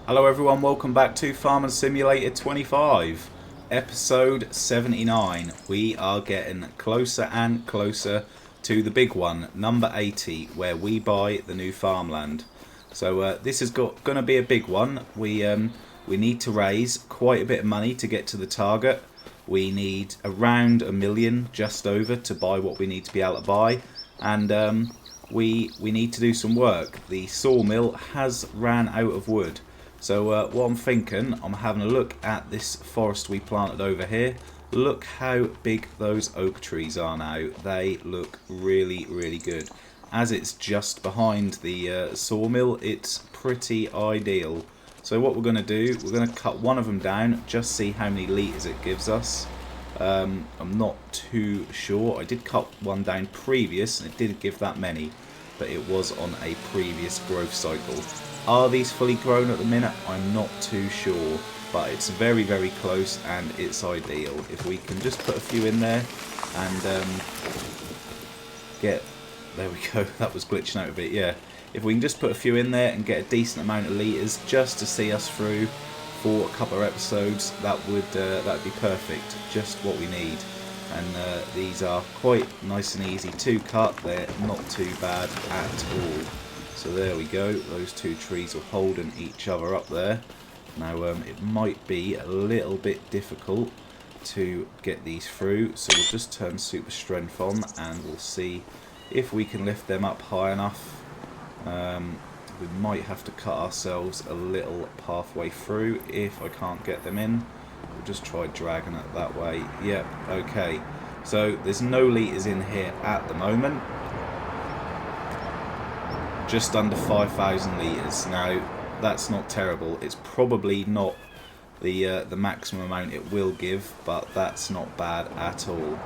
Hello everyone, welcome back to Farming Simulator 25, episode 79. We are getting closer and closer to the big one, number 80, where we buy the new farmland. So this is going to be a big one. We need to raise quite a bit of money to get to the target. We need around 1 million, just over, to buy what we need to be able to buy. And we need to do some work. The sawmill has ran out of wood. So what I'm thinking, I'm having a look at this forest we planted over here. Look how big those oak trees are now. They look really, really good. As it's just behind the sawmill, it's pretty ideal. So what we're going to do, we're going to cut one of them down, just see how many litres it gives us. I'm not too sure. I did cut one down previous, and it didn't give that many, but it was on a previous growth cycle. Are these fully grown at the minute? I'm not too sure, but it's very, very close and it's ideal. If we can just put a few in there and there we go, that was glitching out a bit, yeah. If we can just put a few in there and get a decent amount of litres just to see us through for a couple of episodes, that would be perfect, just what we need. And these are quite nice and easy to cut, they're not too bad at all. So there we go, those two trees are holding each other up there. Now it might be a little bit difficult to get these through, so we'll just turn super strength on and we'll see if we can lift them up high enough. We might have to cut ourselves a little pathway through if I can't get them in. We'll just try dragging it that way. Yep, okay. So there's no litres in here at the moment. Just under 5,000 litres. Now that's not terrible. It's probably not the maximum amount it will give, but that's not bad at all.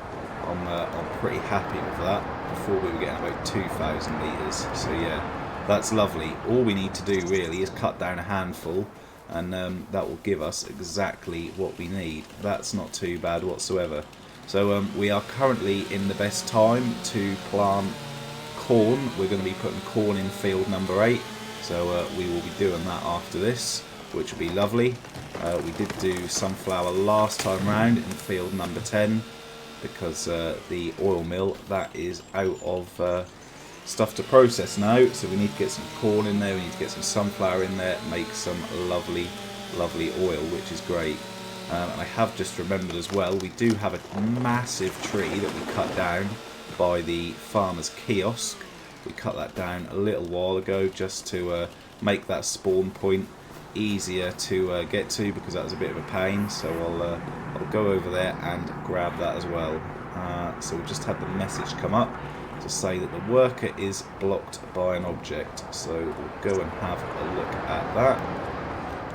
I'm pretty happy with that. Before we were getting about 2,000 litres, so yeah, that's lovely. All we need to do really is cut down a handful, and that will give us exactly what we need. That's not too bad whatsoever. So we are currently in the best time to plant corn. We're going to be putting corn in field number 8, so we will be doing that after this, which will be lovely. We did do sunflower last time round in field number 10 because the oil mill, that is out of stuff to process now, so we need to get some corn in there, we need to get some sunflower in there, make some lovely oil, which is great. And I have just remembered as well, we do have a massive tree that we cut down by the farmer's kiosk. We cut that down a little while ago just to make that spawn point easier to get to, because that was a bit of a pain. So I'll go over there and grab that as well. So we just had the message come up to say that the worker is blocked by an object, so we'll go and have a look at that.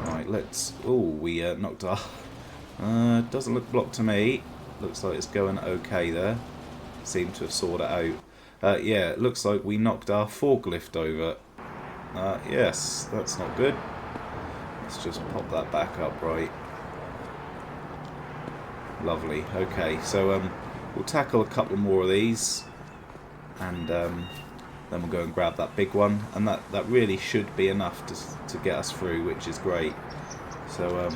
Right, let's... oh, we knocked our... doesn't look blocked to me. Looks like it's going okay there. Seem to have sorted it out. Yeah, it looks like we knocked our forklift over. Yes, that's not good. Let's just pop that back up, right. Lovely. Okay, so we'll tackle a couple more of these, and then we'll go and grab that big one, and that really should be enough to get us through, which is great. So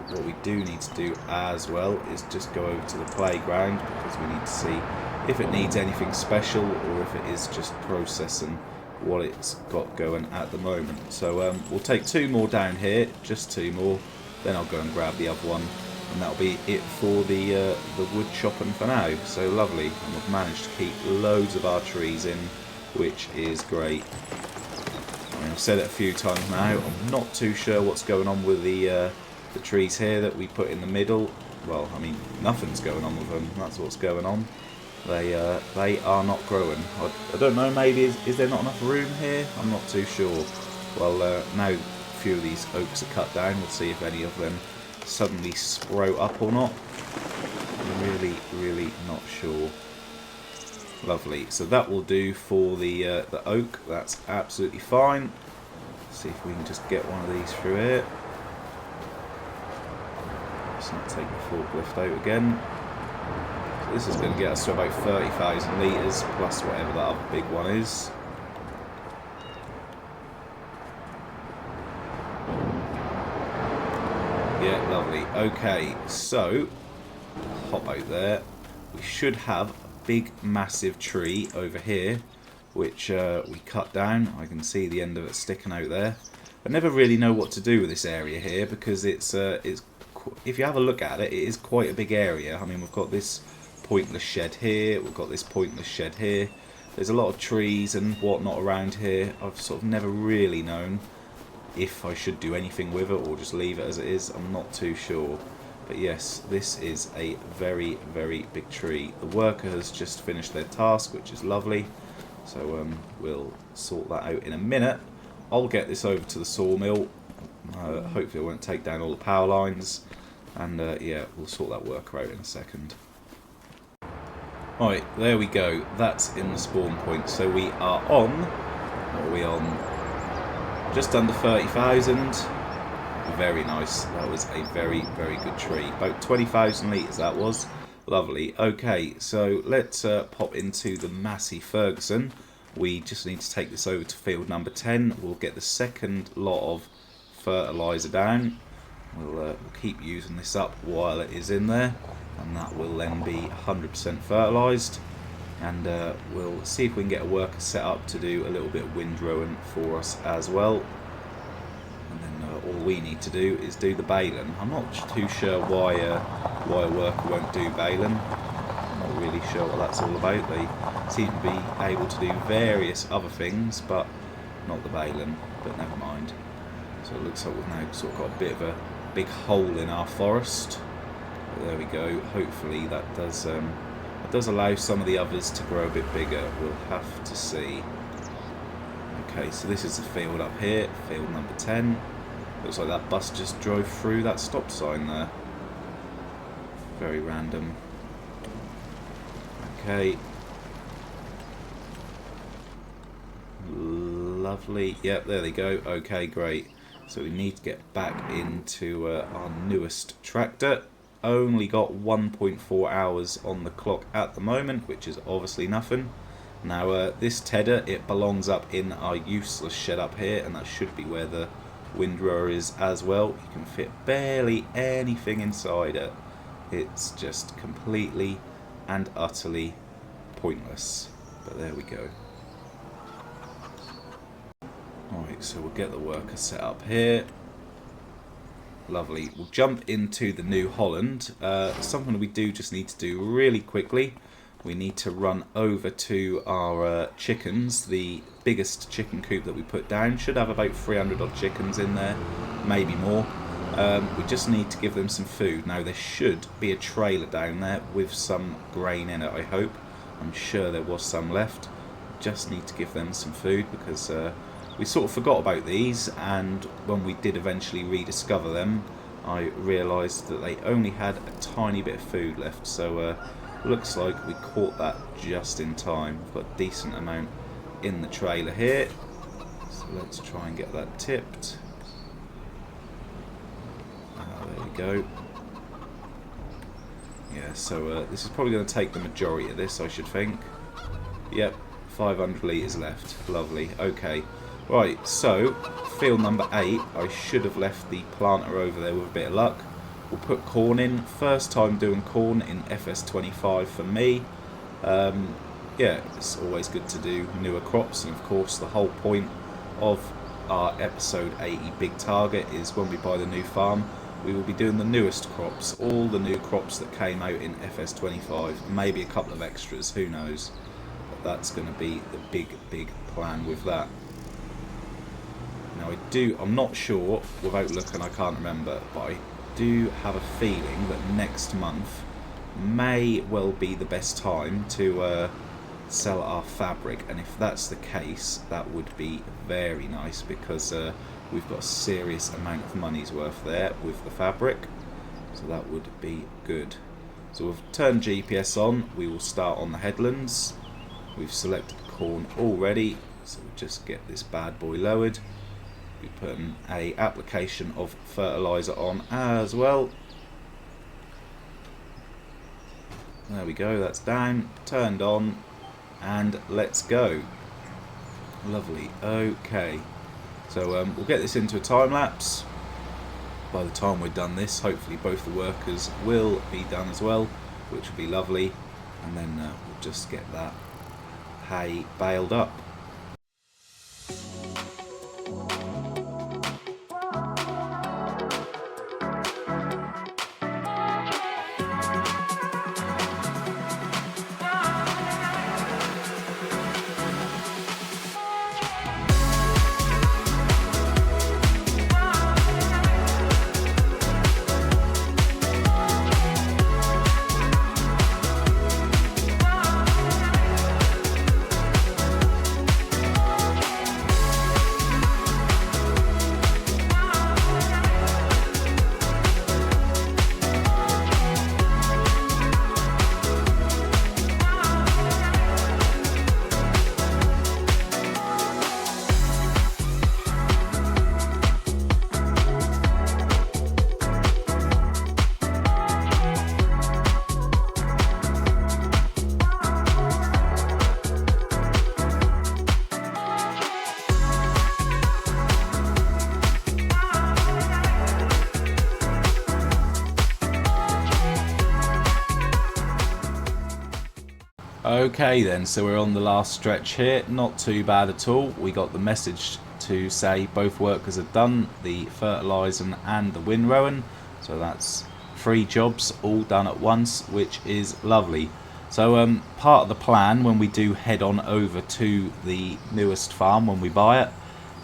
what we do need to do as well is just go over to the playground, because we need to see if it needs anything special or if it is just processing what it's got going at the moment. So we'll take 2 more down here, just 2 more, then I'll go and grab the other one, and that'll be it for the wood chopping for now. So lovely, and we've managed to keep loads of our trees in, which is great. I mean, I've said it a few times now, I'm not too sure what's going on with the trees here that we put in the middle. Well, I mean, nothing's going on with them, that's what's going on. They are not growing. I don't know, maybe is there not enough room here? I'm not too sure. Well, now a few of these oaks are cut down, we'll see if any of them suddenly sprout up or not. I'm really not sure. Lovely, so that will do for the oak, that's absolutely fine. Let's see if we can just get one of these through here. Let's not take the forklift out again. So this is going to get us to about 30,000 litres plus whatever that other big one is. Yeah, lovely. Okay, so hop out there. We should have a big, massive tree over here, which we cut down. I can see the end of it sticking out there. I never really know what to do with this area here because it's if you have a look at it, it is quite a big area. I mean, we've got this pointless shed here. We've got this pointless shed here. There's a lot of trees and whatnot around here. I've sort of never really known if I should do anything with it or just leave it as it is. I'm not too sure. But yes, this is a very, very big tree. The worker has just finished their task, which is lovely. So we'll sort that out in a minute. I'll get this over to the sawmill. Hopefully it won't take down all the power lines. And yeah, we'll sort that worker out in a second. Right, there we go. That's in the spawn point. So we are on... What are we on? Just under 30,000. Very nice. That was a very, very good tree. About 20,000 litres that was. Lovely. Okay, so let's pop into the Massey Ferguson. We just need to take this over to field number 10. We'll get the second lot of fertiliser down. We'll keep using this up while it is in there. And that will then be 100% fertilised. And we'll see if we can get a worker set up to do a little bit of windrowing for us as well. And then all we need to do is do the baling. I'm not too sure why a worker won't do baling. I'm not really sure what that's all about. They seem to be able to do various other things, but not the baling. But never mind. So it looks like we've now sort of got a bit of a big hole in our forest. But there we go. Hopefully that does allow some of the others to grow a bit bigger. We'll have to see. Okay, so this is the field up here, field number 10. Looks like that bus just drove through that stop sign there. Very random. Okay. Lovely. Yep, there they go. Okay, great. So we need to get back into our newest tractor. Only got 1.4 hours on the clock at the moment, which is obviously nothing. Now this tedder, it belongs up in our useless shed up here, and that should be where the windrower is as well. You can fit barely anything inside it. It's just completely and utterly pointless. But there we go. Alright, so we'll get the worker set up here. Lovely. We'll jump into the New Holland. Something we do just need to do really quickly. We need to run over to our chickens. The biggest chicken coop that we put down should have about 300 odd chickens in there, maybe more. We just need to give them some food. Now there should be a trailer down there with some grain in it, I hope. I'm sure there was some left. Just need to give them some food because we sort of forgot about these, and when we did eventually rediscover them, I realised that they only had a tiny bit of food left. So looks like we caught that just in time. We've got a decent amount in the trailer here. So let's try and get that tipped. There we go. Yeah, so this is probably going to take the majority of this, I should think. Yep, 500 litres left. Lovely. Okay. Right, so field number 8, I should have left the planter over there with a bit of luck. We'll put corn in. First time doing corn in FS25 for me. Yeah, it's always good to do newer crops, and of course the whole point of our episode 80 big target is when we buy the new farm, we will be doing the newest crops, all the new crops that came out in FS25, maybe a couple of extras, who knows. But that's going to be the big plan with that. Now I'm not sure, without looking I can't remember, but I do have a feeling that next month may well be the best time to sell our fabric, and if that's the case that would be very nice because we've got a serious amount of money's worth there with the fabric, so that would be good. So we've turned GPS on, we will start on the headlands. We've selected corn already, so we'll just get this bad boy lowered. We put an application of fertiliser on as well. There we go, that's down, turned on, and let's go. Lovely. Okay, so we'll get this into a time lapse. by the time we're done this, hopefully both the workers will be done as well, which will be lovely, and then we'll just get that hay baled up. Okay then, so we're on the last stretch here. Not too bad at all. We got the message to say both workers have done the fertilising and the windrowing, so that's 3 jobs all done at once, which is lovely. So part of the plan when we do head on over to the newest farm when we buy it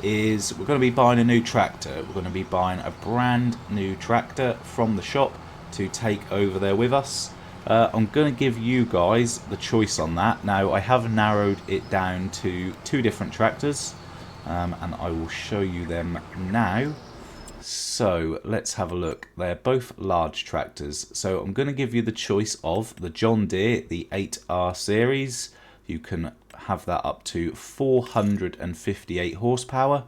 is we're going to be buying a new tractor. We're going to be buying a brand new tractor from the shop to take over there with us. I'm going to give you guys the choice on that. Now, I have narrowed it down to 2 different tractors, and I will show you them now. So, let's have a look. They're both large tractors. So, I'm going to give you the choice of the John Deere, the 8R series. You can have that up to 458 horsepower.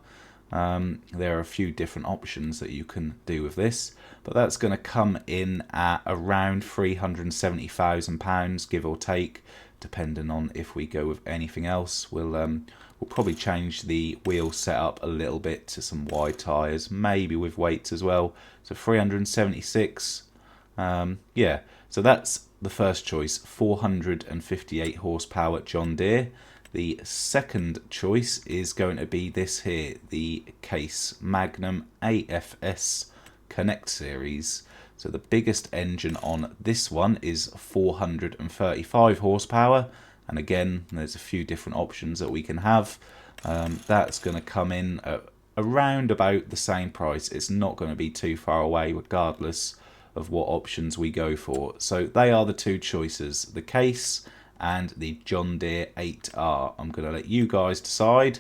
There are a few different options that you can do with this, but that's going to come in at around £370,000, give or take, depending on if we go with anything else. We'll probably change the wheel setup a little bit to some wide tyres, maybe with weights as well. So 376, yeah. So that's the first choice, 458 horsepower John Deere. The second choice is going to be this here, the Case Magnum AFS Connect series. So the biggest engine on this one is 435 horsepower, and again there's a few different options that we can have. That's going to come in at around about the same price. It's not going to be too far away regardless of what options we go for. So they are the 2 choices, the Case and the John Deere 8R. I'm going to let you guys decide.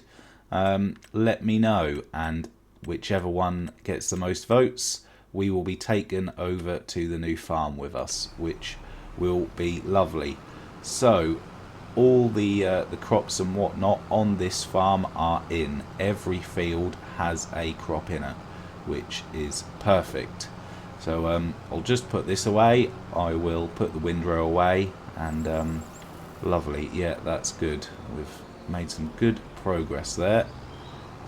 Let me know, and whichever one gets the most votes, we will be taken over to the new farm with us, which will be lovely. So all the crops and whatnot on this farm are in. Every field has a crop in it, which is perfect. So I'll just put this away. I will put the windrow away, and lovely, yeah, that's good. We've made some good progress there.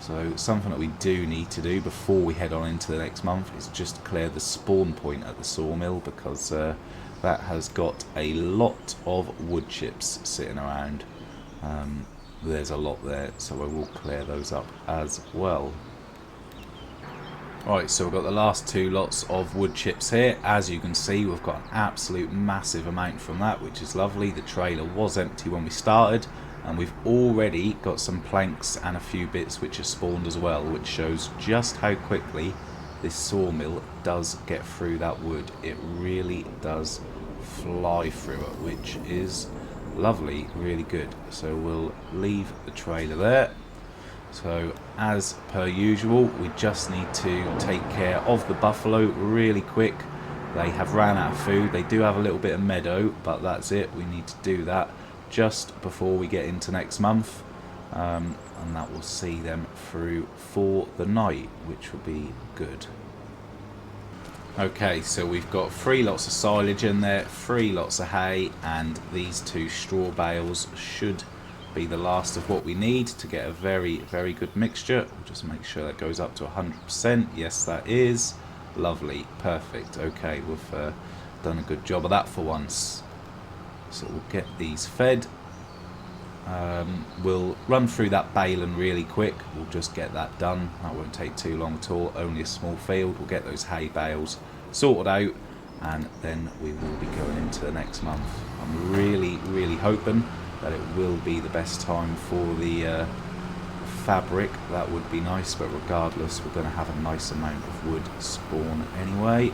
So something that we do need to do before we head on into the next month is just clear the spawn point at the sawmill, because that has got a lot of wood chips sitting around. There's a lot there, so I will clear those up as well. Right, so we've got the last 2 lots of wood chips here. As you can see, we've got an absolute massive amount from that, which is lovely. The trailer was empty when we started, and we've already got some planks and a few bits which are spawned as well, which shows just how quickly this sawmill does get through that wood. It really does fly through it, which is lovely, really good. So we'll leave the trailer there. So as per usual, we just need to take care of the buffalo really quick. They have ran out of food. They do have a little bit of meadow, but that's it. We need to do that just before we get into next month, and that will see them through for the night, which will be good. Okay, so we've got 3 lots of silage in there, 3 lots of hay, and these 2 straw bales should be the last of what we need to get a very, very good mixture. We'll just make sure that goes up to 100%. Yes, that is. Lovely, perfect. Okay, we've done a good job of that for once. So we'll get these fed. We'll run through that baling really quick. We'll just get that done. That won't take too long at all. Only a small field. We'll get those hay bales sorted out, and then we will be going into the next month. I'm really hoping that it will be the best time for the fabric. That would be nice, but regardless, we're going to have a nice amount of wood spawn anyway.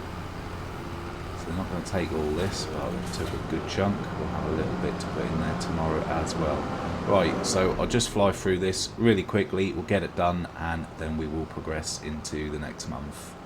So we're not going to take all this, but we took a good chunk. We'll have a little bit to put in there tomorrow as well. Right, so I'll just fly through this really quickly. We'll get it done, and then we will progress into the next month.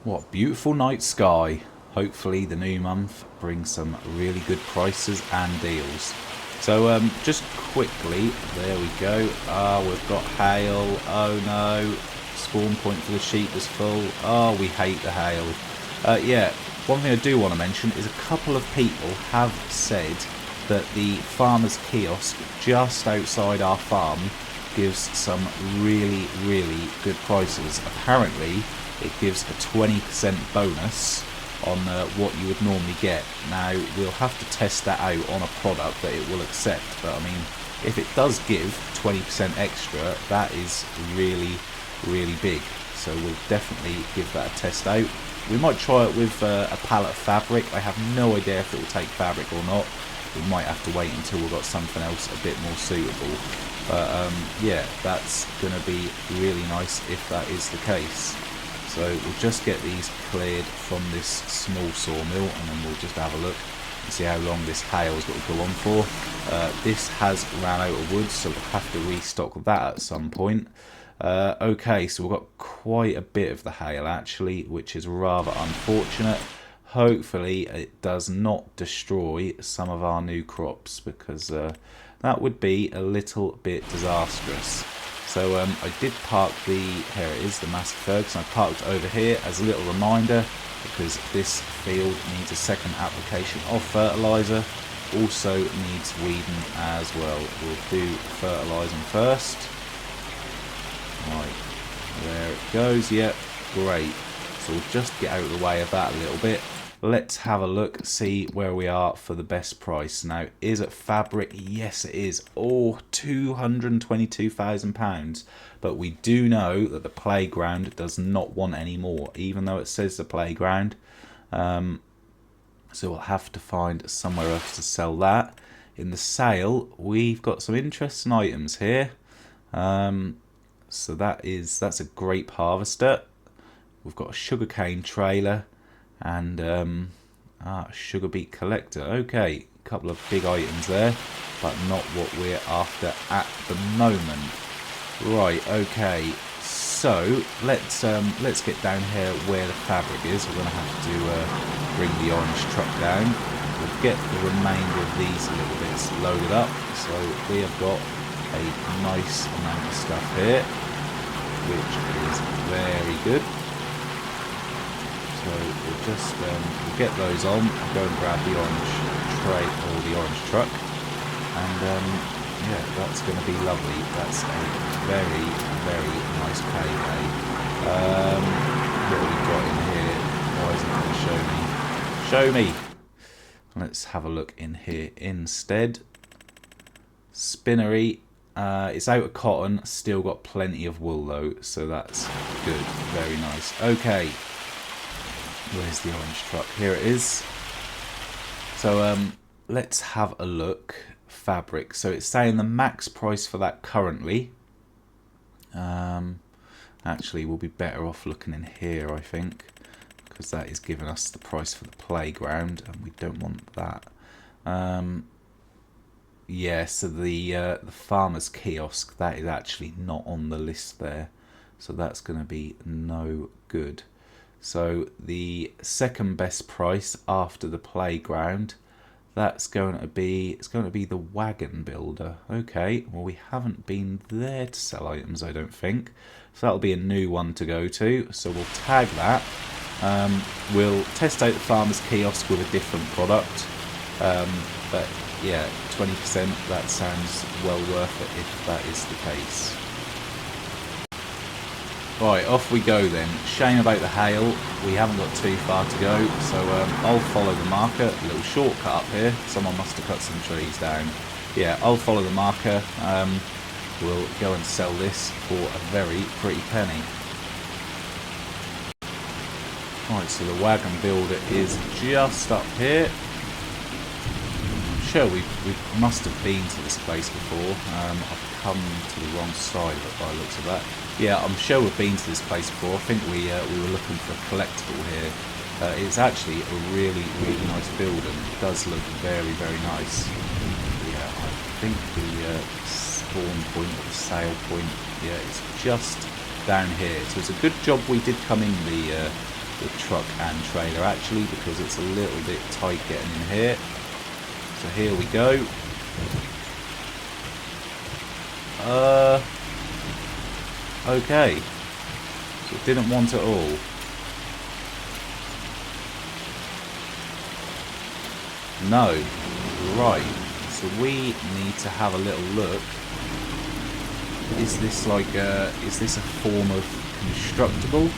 What beautiful night sky. Hopefully the new month brings some really good prices and deals. So just quickly, there we go. We've got hail. Oh no, spawn point for the sheep is full. Oh, we hate the hail. Yeah, one thing I do want to mention is a couple of people have said that the farmer's kiosk just outside our farm gives some really good prices. Apparently it gives a 20% bonus on what you would normally get. Now we'll have to test that out on a product that it will accept, but I mean, if it does give 20% extra, that is really big. So we'll definitely give that a test out. We might try it with a pallet of fabric. I have no idea if it will take fabric or not. We might have to wait until we've got something else a bit more suitable. But yeah, that's going to be really nice if that is the case. So we'll just get these cleared from this small sawmill, and then we'll just have a look and see how long this hail's got to go on for. This has ran out of wood, so we'll have to restock that at some point. Okay, so we've got quite a bit of the hail actually, which is rather unfortunate. Hopefully it does not destroy some of our new crops, because that would be a little bit disastrous. So I did park here it is, the Massey Ferguson. I parked over here as a little reminder, because this field needs a second application of fertiliser. Also needs weeding as well. We'll do fertilising first. Right, there it goes. Yep, great. So we'll just get out of the way of that a little bit. Let's have a look, see where we are for the best price. Now, is it fabric? Yes, it is. Oh, £222,000. But we do know that the playground does not want any more, even though it says the playground. So we'll have to find somewhere else to sell that. In the sale, we've got some interesting items here. So that's a grape harvester. We've got a sugarcane trailer. And sugar beet collector. Okay, a couple of big items there, but not what we're after at the moment. Right, okay, so let's get down here where the fabric is. We're going to have to bring the orange truck down. We'll get the remainder of these little bits loaded up. So we have got a nice amount of stuff here, which is very good. So we'll just we'll get those on. I'll go and grab the orange tray or the orange truck, and yeah, that's going to be lovely. That's a very nice payday. What have we got in here? Why isn't it going to show me? Show me. Let's have a look in here instead. Spinnery. It's out of cotton, still got plenty of wool though, so that's good. Very nice. Okay, where's the orange truck? Here it is. So let's have a look. Fabric. So it's saying the max price for that currently. Actually, we'll be better off looking in here, I think, because that is giving us the price for the playground, and we don't want that. Yeah, so the farmer's kiosk, that is actually not on the list there, so that's going to be no good. So the second best price after the playground, it's going to be the wagon builder. Okay, well, we haven't been there to sell items, I don't think, so that'll be a new one to go to. So we'll tag that. We'll test out the farmer's kiosk with a different product, but yeah, 20%, that sounds well worth it if that is the case. Right, off we go then. Shame about the hail, we haven't got too far to go, so I'll follow the marker. A little shortcut up here, someone must have cut some trees down. Yeah, I'll follow the marker. We'll go and sell this for a very pretty penny. Right, so the wagon builder is just up here. I'm sure we must have been to this place before. I've come to the wrong side of it by the looks of that. Yeah, I'm sure we've been to this place before. I think we were looking for a collectible here. It's actually a really, really nice building. It does look very, very nice. Yeah, I think the spawn point or the sale point, yeah, it's just down here. So it's a good job we did come in the truck and trailer actually, because it's a little bit tight getting in here. So here we go. Okay, so it didn't want it all. No, right, so we need to have a little look. Is this like is this a form of constructible?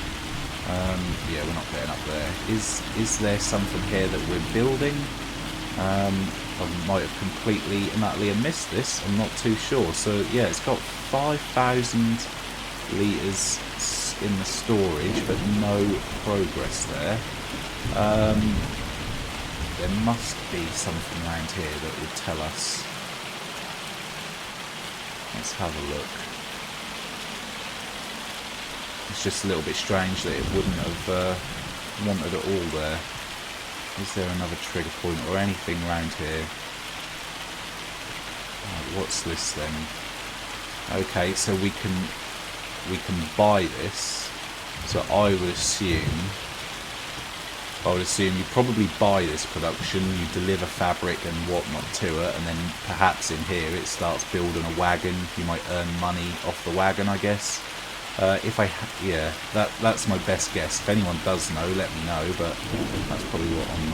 Yeah, we're not getting up there. Is there something here that we're building? I might have completely and utterly missed this, I'm not too sure. So yeah, it's got 5,000 litres in the storage, but no progress there. There must be something around here that would tell us. Let's have a look. It's just a little bit strange that it wouldn't have wanted it all there. Is there another trigger point or anything around here? Right, what's this then? Okay, so we can buy this. So I would assume you probably buy this production, you deliver fabric and whatnot to it, and then perhaps in here it starts building a wagon. You might earn money off the wagon, I guess. Yeah, that's my best guess. If anyone does know, let me know, but that's probably what I'm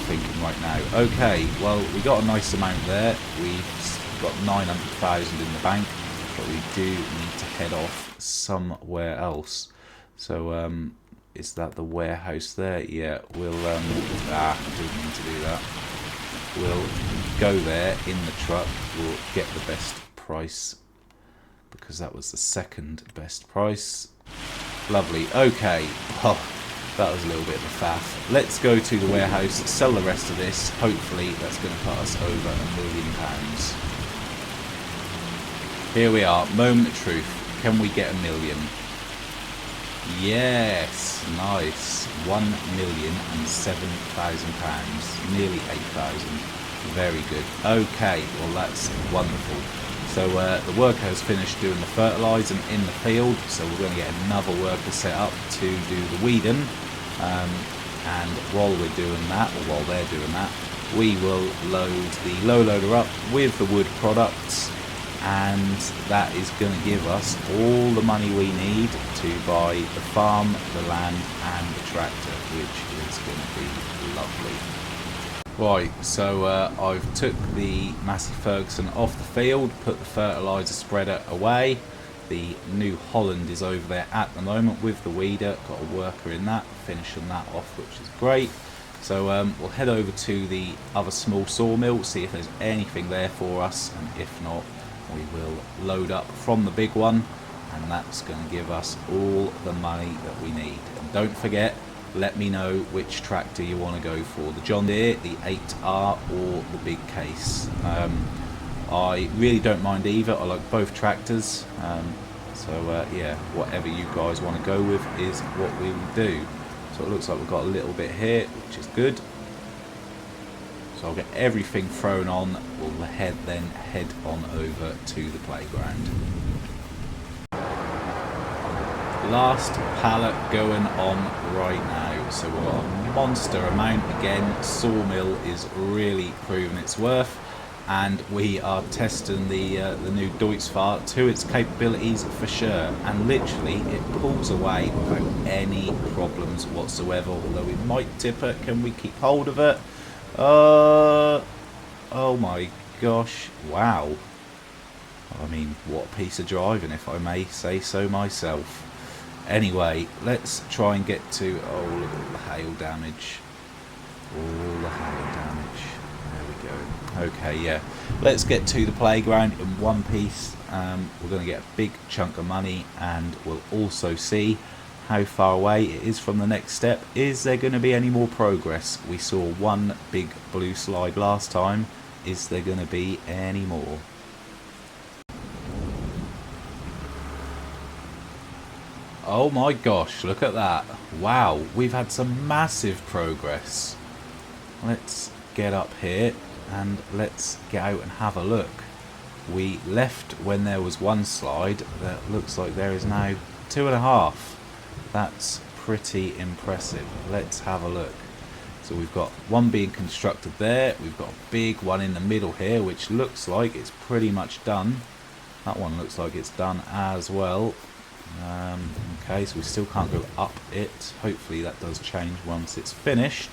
thinking right now. Okay, well, we got a nice amount there. We've got 900,000 in the bank, but we do need to head off somewhere else. So, is that the warehouse there? Yeah, we'll, didn't mean to do that. We'll go there in the truck, we'll get the best price, because that was the second best price. Lovely. Okay. Oh, that was a little bit of a faff. Let's go to the warehouse, sell the rest of this. Hopefully that's going to put us over £1 million. Here we are. Moment of truth. Can we get £1 million? Yes. Nice. £1,007,000. Nearly 8,000. Very good. Okay. Well, that's wonderful. So the worker has finished doing the fertilising in the field, so we're going to get another worker set up to do the weeding. And while we're doing that, or while they're doing that, we will load the low loader up with the wood products, and that is going to give us all the money we need to buy the farm, the land, and the tractor, which is going to be lovely. Right, so I've took the Massey Ferguson off the field, put the fertiliser spreader away. The New Holland is over there at the moment with the weeder. Got a worker in that, finishing that off, which is great. So we'll head over to the other small sawmill, see if there's anything there for us, and if not, we will load up from the big one, and that's going to give us all the money that we need. And don't forget, let me know which tractor you want to go for, the John Deere, the 8R or the big case. I really don't mind either. I like both tractors, so yeah, whatever you guys want to go with is what we will do. So it looks like we've got a little bit here, which is good. So I'll get everything thrown on. We'll then head on over to the playground. Last pallet going on right now. So we've got a monster amount again. Sawmill is really proving its worth, and we are testing the new Deutzfahr to its capabilities for sure. And literally, it pulls away without any problems whatsoever. Although we might tip it. Can we keep hold of it? Oh my gosh! Wow. I mean, what a piece of driving, if I may say so myself. Anyway, let's try and get to... Oh, look at all the hail damage. All the hail damage. There we go. Okay, yeah. Let's get to the playground in one piece. We're going to get a big chunk of money, and we'll also see how far away it is from the next step. Is there going to be any more progress? We saw one big blue slide last time. Is there going to be any more? Oh my gosh, look at that. Wow, we've had some massive progress. Let's get up here and let's get out and have a look. We left when there was one slide. That looks like there is now 2.5. That's pretty impressive. Let's have a look. So we've got one being constructed there. We've got a big one in the middle here, which looks like it's pretty much done. That one looks like it's done as well. Okay, so we still can't go up it. Hopefully that does change once it's finished.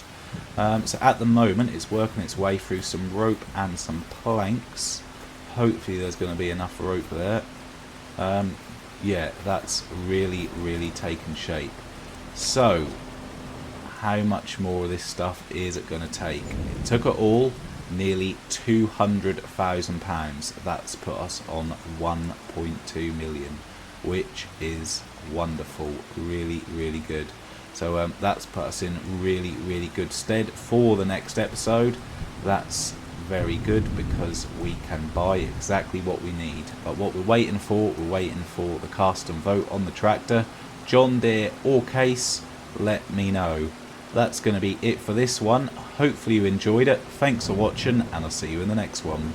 So at the moment it's working its way through some rope and some planks. Hopefully there's going to be enough rope there. Yeah, that's really taken shape. So how much more of this stuff is it going to take? It took it all nearly £200,000. That's put us on 1.2 million, which is wonderful. Really good. So that's put us in really good stead for the next episode. That's very good because we can buy exactly what we need. But what we're waiting for the cast and vote on the tractor. John Deere or Case, let me know. That's going to be it for this one. Hopefully you enjoyed it. Thanks for watching, and I'll see you in the next one.